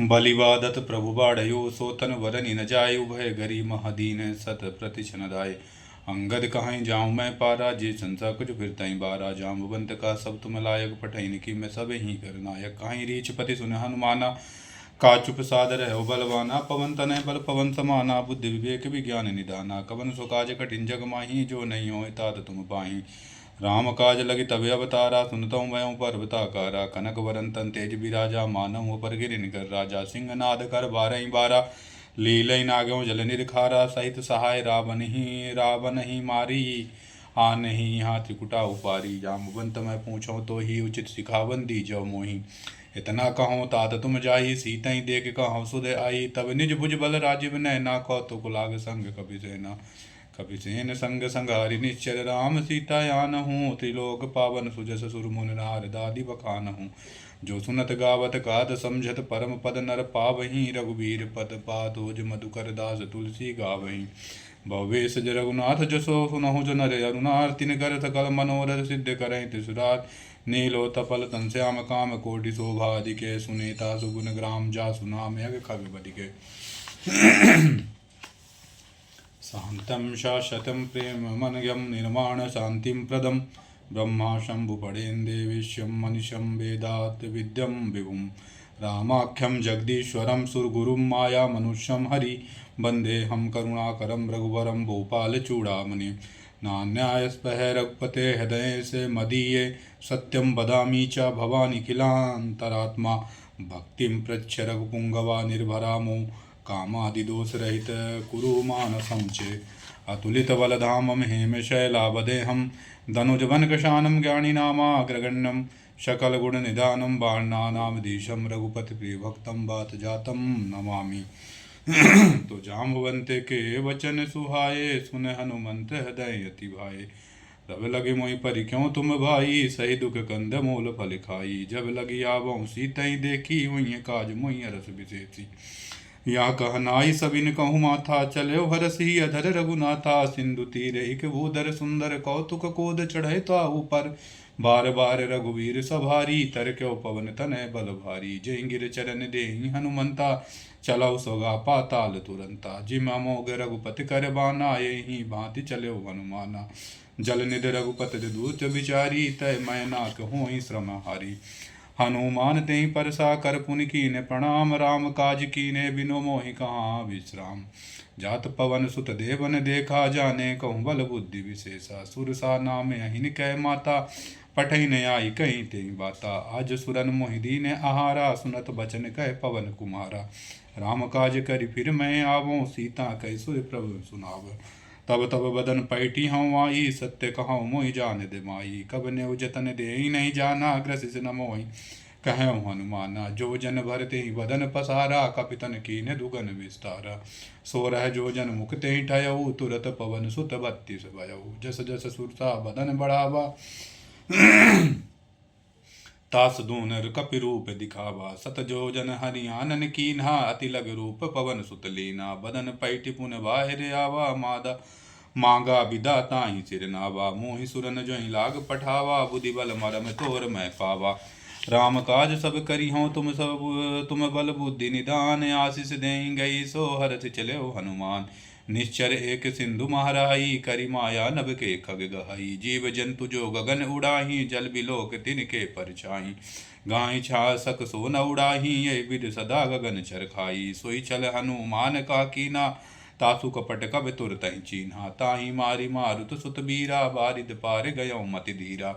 बलिवादत प्रभु बाढ़यो सोतन वरनि न जाय उभय गरी महदीन सत प्रतिशन दाय। अंगद कहाई जाऊँ मैं पारा जे संसा कुछ फिर तई बारा। जाम्बवंत का सब तुम लायक पठैन की मैं सब ही कर नायक। कहीं रीछ पति सुन हनुमाना का चुप सादर है बलवाना। पवन तनय बल पवन समाना बुद्धि विवेक विज्ञान निदाना। कवन सुकाज कठिन जग माही जो नहीं हो तात तुम पाही। राम काज लगी तबे अवतारा सुनतौ मैं पर्वताकारा। कनक वरन तन तेज बिराजा मानव पर गिरिन कर राजा। सिंह नाद कर बारही बारा लीलई नागों जल निरखारा। सहित सहाय रावण ही मारी आन ही यहाँ त्रिकुटा उपारी। जाम्बवंत मैं पूछो तो ही उचित सिखावन दीजो मोही। इतना कहो तात तुम जाही सीतई देख कहो सुध आई। तब निज भुज बल राजीव नैना कौतुक लाग संग कपि सेना। कपिसेन संग संगारि निश्चर राम सीता यान हूँ। त्रिलोक पावन सुजस सुरमुन नारदादि बखान हूँ। जो सुनत गावत गाद समझत परम पद नर पावहीं। रघुवीर पद पादोज मधुकर दास तुलसी गावहीं। भवेश रघुनाथ जसो सुनहु जो नर अरुणार। तिन कर सकल मनोरथ सिद्ध करें त्रिसुरार। नीलो तपल तन श्याम काम कोटि शोभा अधिके। सुनेता सुगुन ग्राम जा सुनाम यग खग बदिके। शान्तं शाश्वतं प्रेममनघं निर्माण शान्तिं प्रदं। ब्रह्मा शम्भुपडेन्दे विश्वं मनिशं वेदात् विद्यं विभुं। रामाख्यं जगदीश्वरं सुरगुरुं माया मनुष्यं हरि। वन्देऽहं करुणाकरं रघुवरं भूपालचूडामणिं। नान्यायस्पहे रघुपते हृदये से मदीये। सत्यं वदामि च भवानिखिलान्तरात्मा। भक्तिं पृच्छ रघुपुङ्गवा निर्भरामो। कामादिदोष रहित कुरु मानसं चे। अतुलित बलधामं हेमशैलावदेहं। धनुजवनकृशानं ज्ञानिनामाग्रगण्यं। सकल गुण निधानं बाणानामधीशं। रघुपति प्रिय भक्तं बात जातं नमामि। तो जाम्बवंत के वचन सुहाए सुन हनुमंत हृदय अति भाए। तब लगे मोहि परि क्यों तुम भाई सही दुख कंद मूल फल खाई। जब लगी आवों सीतई देखी हुई काज मोहि अरस विशेषी। या कह नाई सबिन कहूँ माथा चलो हरसि अधर रघुनाथा। सिंधु तीर एक भूधर सुंदर कौतुक कोद चढ़े तो ऊपर। बार बार रघुवीर सभारी तर क्यों पवन तनय बल भारी। जय गिर चरण देहि हनुमंता चलौ सोगा पाताल तुरंता। जिम अमोघ रघुपति कर बाना यही भांति चलो हनुमाना। जल निध रघुपति दूत विचारी तय मैं ना कहूँ श्रम हारी। हनुमान तेहि परसा कर पुनि कीने प्रणाम। राम काज कीने बिनु मोहि कहाँ विश्राम। जात पवन सुत देवन देखा जाने कहूँ बल बुद्धि विशेषा। सुरसा नाम अहिन कै माता पठई न आई कहीं ते बाता। आज सुरन मोहि दीने आहारा सुनत बचन कह पवन कुमारा। राम काज करि फिर मैं आवो सीता कह सुर प्रभु सुनाव। तब तब बदन पैठी हूँ आई सत्य कहूँ मोहि जान दे माई। कब नेउ जतन दे नहीं जाना ग्रसिस न मोहि कहूँ हनुमाना। जो जन भरते ही बदन पसारा कपितन कीन दुगन विस्तारा। सो रह जो जन मुख ते ठयऊ तुरत पवन सुत 32 भयऊ। जस जस सुरता बदन बढ़ावा तास दूनर कपि रूप दिखावा। सत जो जन हरियानन कीन्हा अति लग रूप पवन सुत लीना। बदन पैठि पुन बाहिर आवा मादा मांगा विदा ताहि सिर नावा। मोहि सुरन जोहि लाग पठावा बुद्धि बल मरम तोर मैं पावा। राम काज सब करी हो तुम बल बुद्धि निदान। आशीष दें गई सो हरथ चले हनुमान। निश्चर एक सिंधु महाराई करी माया नभ के खग गहाई। जीव जंतु जो गगन उड़ाही जल बिलोक तिनके परछाई। गाय छा सक सो न उड़ाही ये विद सदा गगन चर खाई। सोई चल हनुमान का कीना तासु कपट कब तुरतहि चीन्हा। ताहि मारी मारुत सुत बीरा बारिद पार गयो मति धीरा।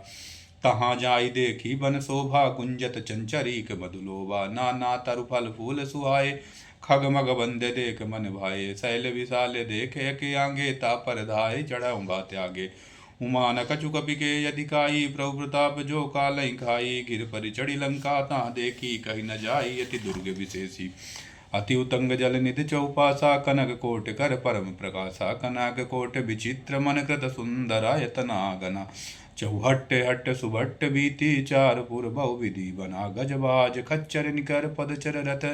तहाँ जाई देखी बन शोभा गुंजत चंचरीक मधुलोभा। नाना तरु फल फूल सुहाए खग मग बंदे देख मन भाए। शैल विशाल देखे के आगे तापर धाय चढ़ऊंगा त्यागे। उमा न कछु कपि के यदि काई प्रभु प्रताप जो कालई खाई। गिर परि चढ़ी लंका ता देखी कही न जाई अति दुर्ग विशेषी। अति उतंग जल निधि चौपासा कनक कोट कर परम प्रकाशा। कनक कोट विचित्र मन कृत सुंदरायतना गना। चौहट्ट हट्ट सुभट्ट बीती चारपुर बहु विधि बना। गजबाज खच्चर निकर पदचर रथ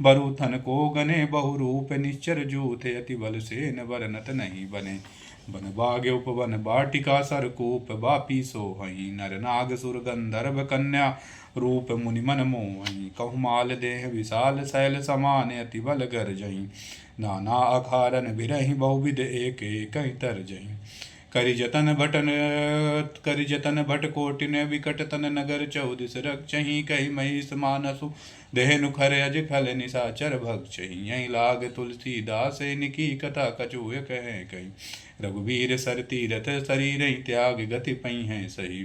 बरुथन को गने। बहु रूप निश्चर जूथे अति बल से न बरनत नहीं बने। बन बाग्य उपवन बाटिका सरकूप बापी सोहई। नर नाग सुर गंधर्व कन्या रूप मुनि मन मोहि। कहु माल देह विशाल शैल समान अति बल गरजहि। नाना अखारन बिरहि बहुविध एक एक तरजहि। करि जतन भट कोटिन विकट तन नगर चौदिस रक्षहि। कहि महिष मानसु देहनु खर अज खल निशाचर भक्षहि। यहीं लाग तुलसीदास निकी कथा कछु कहे कही। रघुवीर सर तीरथ शरीर त्याग गति पई है सही।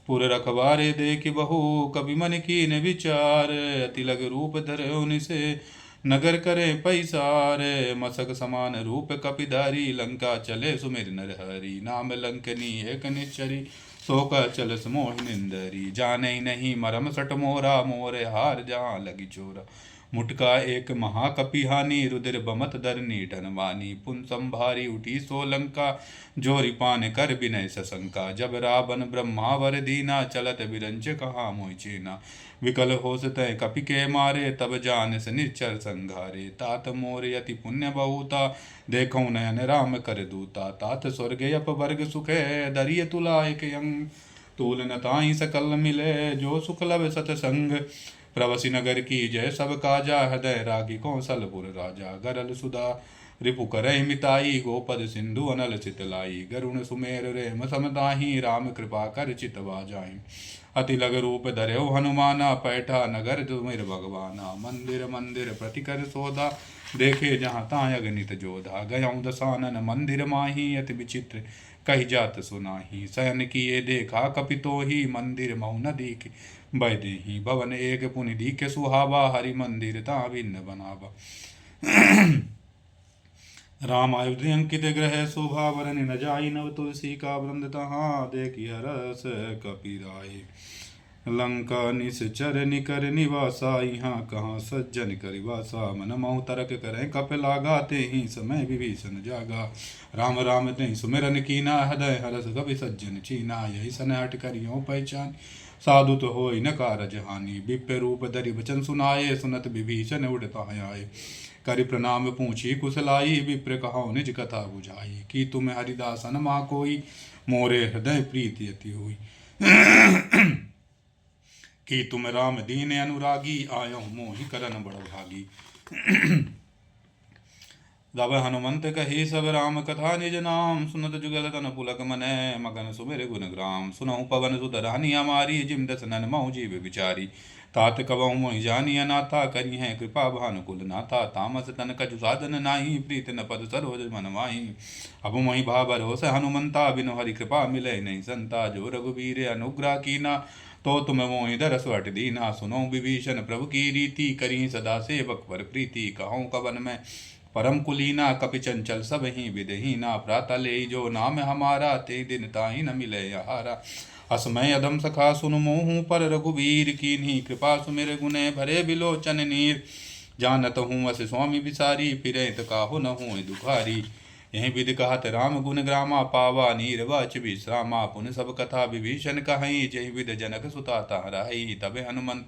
पुर रखवारे देख बहु कवि मन कीन विचार। अति लग रूप धरऊ निसे नगर करे पैसार। मसक समान रूप कपिधारी लंका चले सुमिर नर हरि। नाम लंकनी एक निश्चरी शोक चल समोह निंदरी। जाने नहीं मरम सट मोरा मोरे हार जहाँ लगी चोरा। मुटका एक महाकपिहानी रुद्र बमत धरनी धनवानी। पुन संभारी उठी सोलंका जोरी पान कर विनय सशंका। जब रावण ब्रह्मावर दीना चलत बिरंच कहा मोहि चीना। विकल होस तय कपि के मारे तब जान से निश्चर संघारे। तात मोर यति पुण्य बहुता देखो नयन राम कर दूता। तात स्वर्ग अप वर्ग सुखे दरिय तुला एक अंग। तूल न ताई सकल मिले जो सुख लब सतसंग। प्रवसी नगर की जय सब काजा हृदय रागी कौशलपुर राजा। गरल सुधा रिपु करहि मिताई गोपद सिंधु अनल चितलाई। गरुण सुमेर रेम समताहि राम कृपा कर चितवा जाहि। अति लग रूप धर्यो हनुमाना पैठा नगर तुमिर भगवाना। मंदिर मंदिर प्रतिकर सोधा देखे जहाँ ताय अगणित जोधा। गयऊँ दसानन मंदिर माही अति विचित्र कही जात सुनाही। सहन किए देखा कपितो ही मंदिर मऊ न दीख बैदेही। भवन एक पुनि दीखे सुहावा हरि मंदिर ता भिन्न बनावा। राम अयोध्या अंकित ग्रह शोभा वरन न जाई। नव तुलसी का वृंद तहाँ देखी हरस कपिराई। लंका निश्चर निकर निवासा यहाँ कहाँ सज्जन करिवासा। मन महु तरक करें कप लागा ते ही समय विभीषण जागा। राम राम ते सुमिरन कीना हृदय हरस कपि सज्जन चीना। यही सन हट करियो पहचान साधु तो हो न कारज हानि। विप्र रूप धरि वचन सुनाए सुनत विभीषण उड़ता आए। करि प्रणाम पूछी कुशलाई विप्र कहो निज कथा बुझाई। कि तुम हरिदासन मा कोई मोरे हृदय प्रीति अति हुई। कि तुम राम दीन अनुरागी आयो मोहि करन बड़ भागी। तब हनुमंत कही सब राम कथा निज नाम। सुनत जुगल तन पुलक मनै मगन सुमिर गुण ग्राम। सुनहु पवन सुत रानी हमारी जिम दसनन महु जीव विचारी। तात कबहु मोहि जानिय नाथा करी है कृपा भानुकुल नाथा। तामस तन कजु साधन नाही प्रीत न पद सरोज मन माही। अब मोहि भा भरोस हनुमंता बिनु हरि कृपा मिले नहीं संता। जो रघुवीर अनुग्रह कीना तो तुम मोहि दरस वट दीना। सुनो विभीषण प्रभु की रीति करी सदा सेवक पर प्रीति। कहूँ कवन में परम कुलीना कपि चंचल सब ही विदहीना। प्रातः ले जो नाम हमारा ते दिन ताहि न मिले हारा। असमय अधम सखा सुन मोहू पर रघुवीर कीन्ही। कृपा सुमिर गुने भरे बिलोचन नीर। जानत हूँ अस स्वामी विसारी फिरे त काहु न हूँ दुखारी। यही विधि कहत राम गुण ग्रामा पावा नीर वच विश्रामा। पुन सब कथा विभीषण कहि जहि विध जनक सुता ताराई। तबे हनुमंत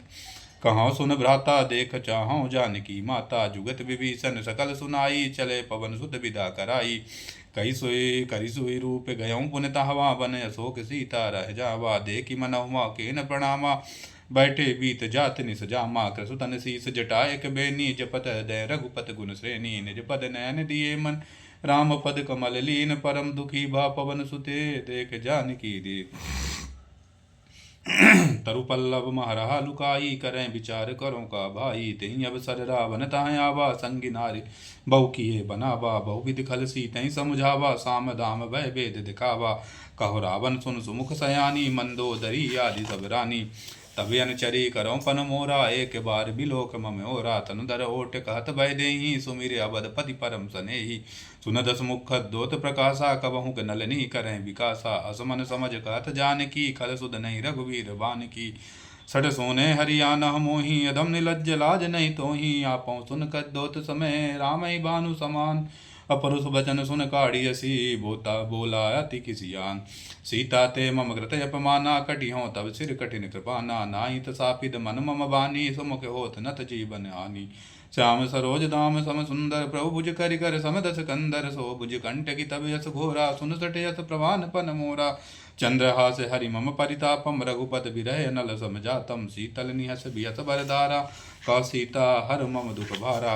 कहाँ सुन भ्राता देख चाहूँ जानकी माता। जुगत विभीषण सकल सुनाई चले पवन सुत विदा कराई। करी सोई रूप गयऊँ पुन तहवा बन अशोक सीता रह जावा। देखी मनहुआ के न प्रणामा बैठे बीत जात निस जामा। कृसुतन शीस जटायक बेनी जपत हृदय रघुपत गुण श्रेणी। निज पद नयन दिए मन राम पद कमल लीन। परम दुखी भा पवन सुते देख जानकी दे। तरु पल्लव महरहा लुकाई करें विचार करो का भाई। तेहि अवसर रावण ताहि आवा संगी नारी बहु किए बनावा। बहुविध खलसी तहि समुझावा साम दाम भय भेद दिखावा। कहो रावण सुन सुमुख सयानी मंदोदरी आदि सब रानी। तब अनुचरी करो पन मोरा एक बार बिलोक मम ओरा। तनुधर ओट कहत भय देहि सुमिर अवध पति परम सनेहि। सुन दस मुख दोत प्रकाशा कबहु के नलनी करें विकासा। असमन समझ कहत जानकी खल सुध नहीं रघुवीर बान की। सठ सोने हरियाणा मोहि अधम निलज्ज लाज नहीं तोहि। आपो सुन कर दोत समय राम ही भानु समान। अपरुष बचन सुन काढ़ी हसी बोता बोला अति किसियान। सीता ते मम कृत अपमाना कटिहों तब सिर कठिन कृपाना। नाई तसापिद मन मम बानी सुमुख होत नत जीवन हानि। श्याम सरोज दाम सम सुंदर प्रभु भुज करि कर समदस कंदर। सो भुज कंठ की तब यस घोरा सुन सट यस प्रवान पन मोरा। चंद्रहास हरि मम परितापम रघुपत विरह नल समझातम। शीतल निहस बिहस बरदारा का सीता हर मम दुख भारा।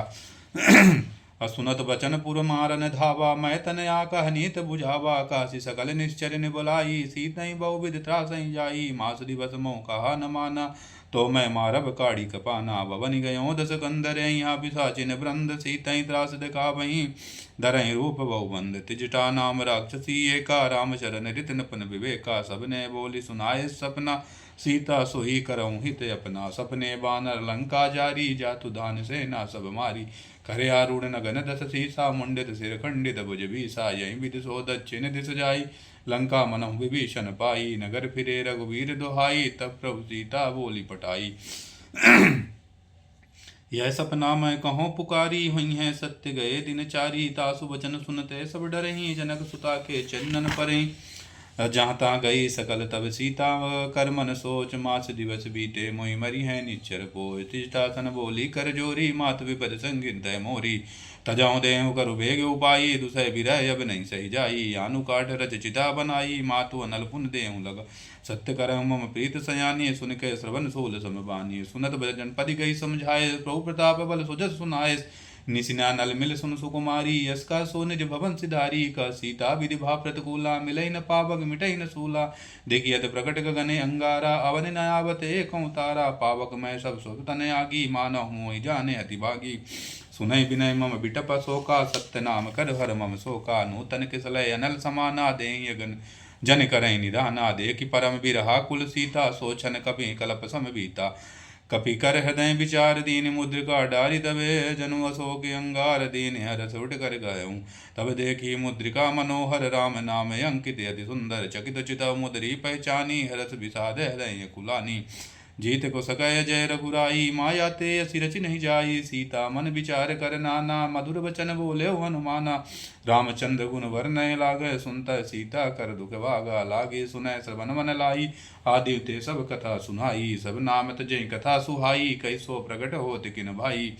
असुनत बचन पुर मारन धावा मैं तनया कह नीत बुझावा। काशी सकल निश्चर निबुलाई सीतई बहुविध त्रासई जाई। मास दिवस मोह कहा न माना तो मैं मारब काढ़ी कपाना। भवन गयो दस कंदर यहाँ पिशाचिन वृंद। सीतई त्रास दिखा वहीं धरई रूप बहुबंद। तिजटा नाम राक्षसी एका राम शरण रित नपन विवेका। सबने बोली सुनाए सपना सीता सोही करऊँ हित अपना। सपने बानर लंका जारी जातु दान सेना सब मारी। करे आरूढ़ नगन दस सीसा मुंडित सिर खंडित भुज बीसा। यही विधि सो दक्षिण दिस जाई लंका मनहु विभीषण पाई। नगर फिरे रघुवीर दुहाई तब प्रभु सीता बोली पटाई। यह सपना मैं कहो पुकारी हुई है सत्य गए दिन चारी। तासु वचन सुनते सब डरहि जनक सुता के चंदन परे। जहाँ तहाँ गई सकल तब सीता कर मन सोच। मास दिवस बीते मोहि मरी है निच्चर पोय। तिष्ठासन बोली कर जोरी मात विपद संगित मोरी। तजाऊं देहु करु भेग उपाई दुसह बिरह अब नहीं सही जाई। आनु काठ रच चिता बनाई मातु अनल पुन देहु लग। सत्य करहु मम प्रीत सयानी सुन के श्रवण सोल समबानी। सुनत भजन पदि गई समझाए प्रभु प्रताप बल सुजस सुनाए। निसिना नल मिल सुन सुकुमारी यस का सो निज भवन सिधारी। का सीता विधि भा प्रतिकूला मिलई न पावक मिटई न सूला। देखियत प्रकट गगने अंगारा अवन न आवत एकौ तारा। पावक मैं सब सुख तन आगी मानहु मोहि जाने अति भागी। सुनय विनय मम बिटप शोका सत्य नाम कर हर मम शोका। नूतन किसलय अनल समाना देहि अगन जन करई निधाना। देखि परम बिरहा कुल सीता सोचन कपि कलप सम बीता। कपि कर हृदय विचार दीन मुद्रिका डारी तबे। जनु अशोक अंगार दीन हरस उठ कर गयऊँ। तब देखी मुद्रिका मनोहर राम नाम अंकित अति सुंदर। चकित चित मुद्री पहचानी हरस विषाद हृदय कुलानी। जीत को सकय जय रघुराई माया ते असि रचि नहीं जाई। सीता मन विचार कर नाना मधुर वचन बोले हनुमाना। रामचंद्र गुण वर्णय लागे सुनत सीता कर दुख भागा। लागे सुनय श्रवण मन लाई आदि ते सब कथा सुनाई। सब नाम तजय कथा सुहाई कैसो प्रकट होत किन भाई।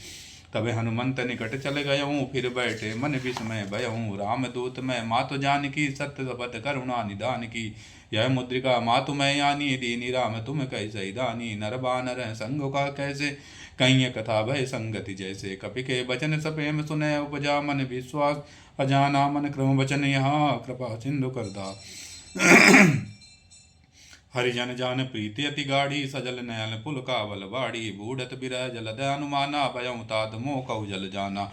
तब हनुमंत निकट चल गयऊँ फिर बैठे मन विस्मय भयऊँ। राम दूत मैं मातु जानकी सत्य शपथ करुणा निदान की। यह मुद्रिका मातु मैं यानी दीनी राम तुम कैसे दानी। नर बानर संग का कैसे कहीं कथा भय संगति जैसे। कपि के बचन सपेम सुनय उपजा मन विश्वास। अजाना मन क्रम वचन यहाँ कृपा सिंधु करदा। हरिजन जान प्रीति अति गाढ़ी सजल नयन पुल कावल बाड़ी। बूढ़त बिरह जलद अनुमाना भयऊँ तात मोह कहु जल जाना।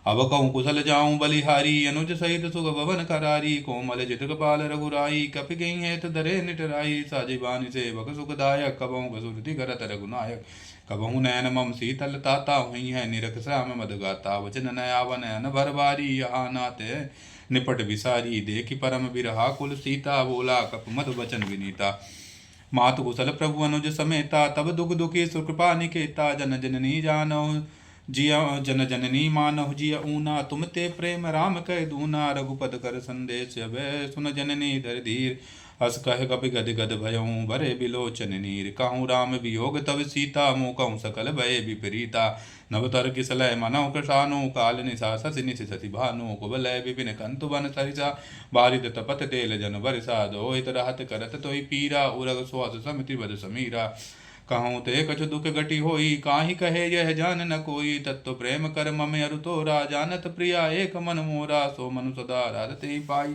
अब कहूँ कुशल जाऊँ बलिहारी अनुज सहित सुख भवन करारी। कोमल जित कपाल रघुराई कपि गई है तो दरे निटराई। साजिबानी सेवक सुखदायक कबहूँ कसुरति करत रघुनायक। कबहूँ नयन मम शीतल ताता हुई है निरख श्याम मद गाता। वचन नयावन नयन भर बारी यहाँ नाते निपट विसारी। देखी परम बिरहा कुल सीता बोला कप मद वचन विनीता। मातु कुशल प्रभु अनुज समेता तब दुख दुखी सुकृपा निकेता। जन जननी जानो जिया जन जननी मानहु जिया ऊना। तुम ते प्रेम राम कह दूना। रघुपत कर संदेश अभय सुन जननी धर धीर। हस कह कपि गद गद भयऊँ भरे बिलोचन नीर। कहूँ राम वियोग तब सीता मुँह कहूँ सकल भय विपरीता। नवतर किसलय मनहु कृशानु काल निशा शशि निशि सति भानु। कुबलय विपिन कंतु बन सरिसा बारिद तपत तेल जन बरसा। दोहित रहत करत तोहि पीरा उरग श्वास समिति बद समीरा। कहूँ ते कछु दुख घटी होई काहि कहे यह जान न कोई। तत्व प्रेम कर मम अरु तोरा जानत प्रिया एक मन मोरा। सो मनु सदा राधते ही पाई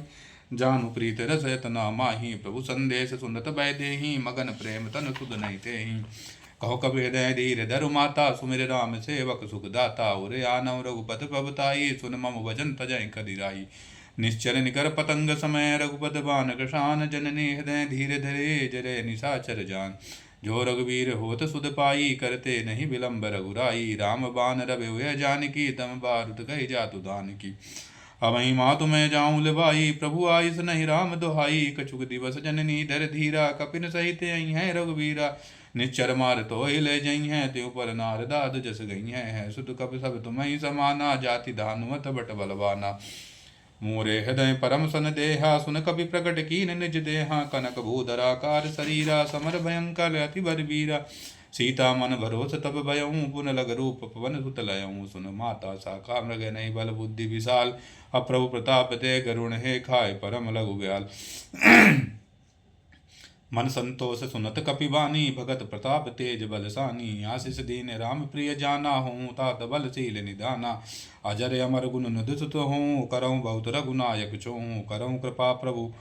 जानु प्रीत रस यतना माही। प्रभु संदेश सुनत भय देहि मगन प्रेम तन सुध नहीं तेहि। कहो कबि हृदय धीर धरु माता सुमिर राम सेवक सुख दाता। उरे आनव रघुपत प्रभुताई सुन मम वचन तजय कदिराई। निश्चर निकर पतंग समय रघुपत बान कृशान। जननी हृदय धीरे धरे जरे निशाचर जान। जो रघुवीर होत सुध पाई करते नहीं विलंब रघुराई। राम बान रवि हुए जानकी तम बारुद कही जातु दान की। अवहीं मातु मैं जाऊँ लिभाई प्रभु आयुष नहीं राम दुहाई। कछुक दिवस जननी धर धीरा कपिन सहित आई है रघुवीरा। निच्चर मार तो ही ले जई हैं, त्यों पर नारदाद जस गई हैं। सुत कपि सब तुम्हें समाना, जाति दानुमत बट बलवाना। मोरे हृदय परम सन देहा, सुन कपि प्रकट कीन निज देहा। कनक भूधराकार शरीरा, समर भयंकर अति बलबीरा। सीता मन भरोस तब भयऊँ, पुन लग रूप पवन सुत लयऊँ। सुन माता साखा मृग नहीं, बल बुद्धि विशाल। अप्रभु प्रताप ते गरुण हे, खाए परम लघु ब्याल। मन संतोष सुनत कपिवानी, भगत प्रताप तेज बलसानी। आशीष दीन राम प्रिय जाना, हूँ तात बलशील निदाना। अजर अमर गुण निधुसुत हूँ, करऊँ बहुत रघुनायक छूँ। करऊँ कृपा प्रभु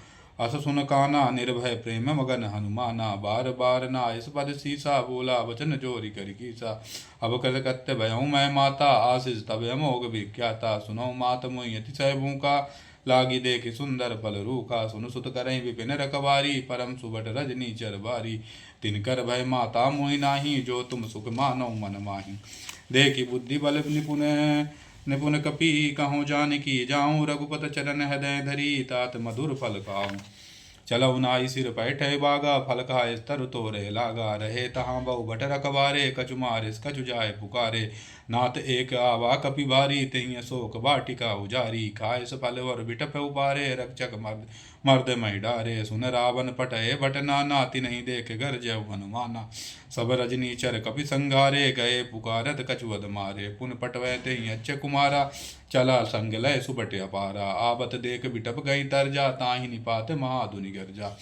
अस सुन काना, निर्भय प्रेम मगन हनुमाना। बार बार नायस पद सीसा, बोला वचन जोरी कर कीसा। अब कलकत्ते भयऊँ मैं माता, आशीष तब अमोघ विख्याता। सुनो मात मोहि अतिशय भूखा, लागी देखि सुंदर फल रूखा। सुन सुत करई विपिन रखवारी, परम सुबट रजनी चर बारी। तिनकर भय माता मोहि नाही, जो तुम सुख मानो मन माही। देखि बुद्धि बल निपुण निपुण कपि, कहूँ जानकी जाऊँ। रघुपत चरण हृदय धरी, तात मधुर फल खाऊँ। चलऊ नाई सिर पैठे बागा, फल खाए स्तर तोरे लागा। रहे तहाँ बहु भट रखवारे, कछु मारिस कछु जाय पुकारे। नाथ एक आवा कपि भारी, तिहिं अशोक वाटिका उजारी। खाए फल और बिटप उबारे, रक्षक मर्द महि डारे। सुन रावण पटए भट नाना, तिन्हि देख घर जय हनुमाना। सब रजनी चर कपि संघारे, गए पुकारत कछु वद मारे। पुन पटवै तिहिं अच्छ कुमारा, चला संग लय सुबट अपारा। आवत देख बिटप गई तरजा, ताहि निपात महाधुनि गर्जा।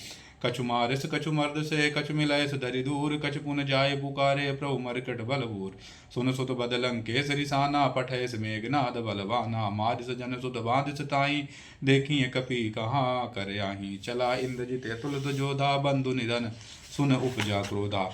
कछु मारिस कछु मर्द से, कछु मिलय धरि दूर। कछु पुन जाय पुकारे, प्रभु मरकट बलबूर। सुन सुत बदलं केसरी साना, पठयस मेघनाद बलवाना। मारिस जन सुत बाधिस ताई, देखिए कपि कहाँ कर आही। चला इंद्रजित अतुलित जोधा, बंधु निधन सुन उपजा क्रोधा।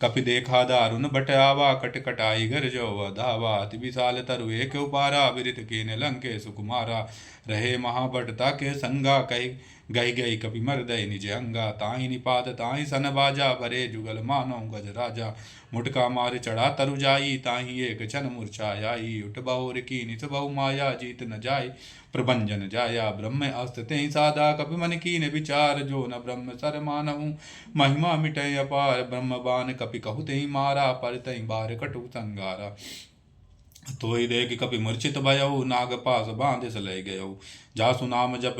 कपि देखा दारुण बट आवा, कट कटाई घर जो धावा। अति विशाल तरु एक उपारा, विरित कीन लंके सुकुमारा। रहे महाबटता के संगा, कही गई गई कपि मर्दय निज अंगा। ताहि निपात ताहि सन बाजा, भरे जुगल मानो गज राजा। मुटका मार चढ़ा तरु जाई, ताहि एक क्षण मूर्छाई। उठ बहुर कीनिस बहु माया, जीत न जाय प्रभंजन जाया। ब्रह्म अस्त्र तेहि साधा, कपि मन कीन विचार। जो न ब्रह्म सर मानहु, महिमा मिटय अपार। ब्रह्म बान कपि कहु तेहि मारा, पर तहि बार कटु संगारा। तोहि देख कपि मूर्छित भयउ, नाग पास बांधिस लय गयउ। जासु नाम जप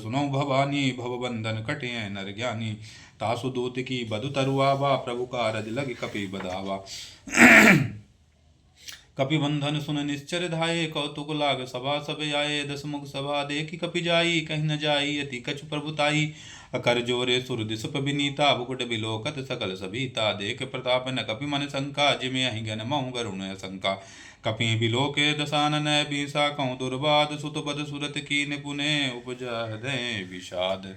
सुनौ भवानी, भवबंधन कटिय नर ज्ञानी। तासु दूत की बधु तरुआवा, प्रभु कारज लग कपि बधावा। कपि बंधन सुन निश्चर धाये, कौतुक लाग सभा सब आये। दस मुख सभा देखि कपि जाई, कहीं न जाई अति कछु प्रभुताई। अकर जोरे सुर दिसप विनीता, भुकुट बिलोकत सकल सभीता। देख प्रताप न कपि मन शंका, जिमे अहिंगन महु गरुण शंका। कपि बिलोके दसानन बीसा, कहूँ दुर्बाद सुत बद सुरत कीन पुने उपजा हृदय विषाद।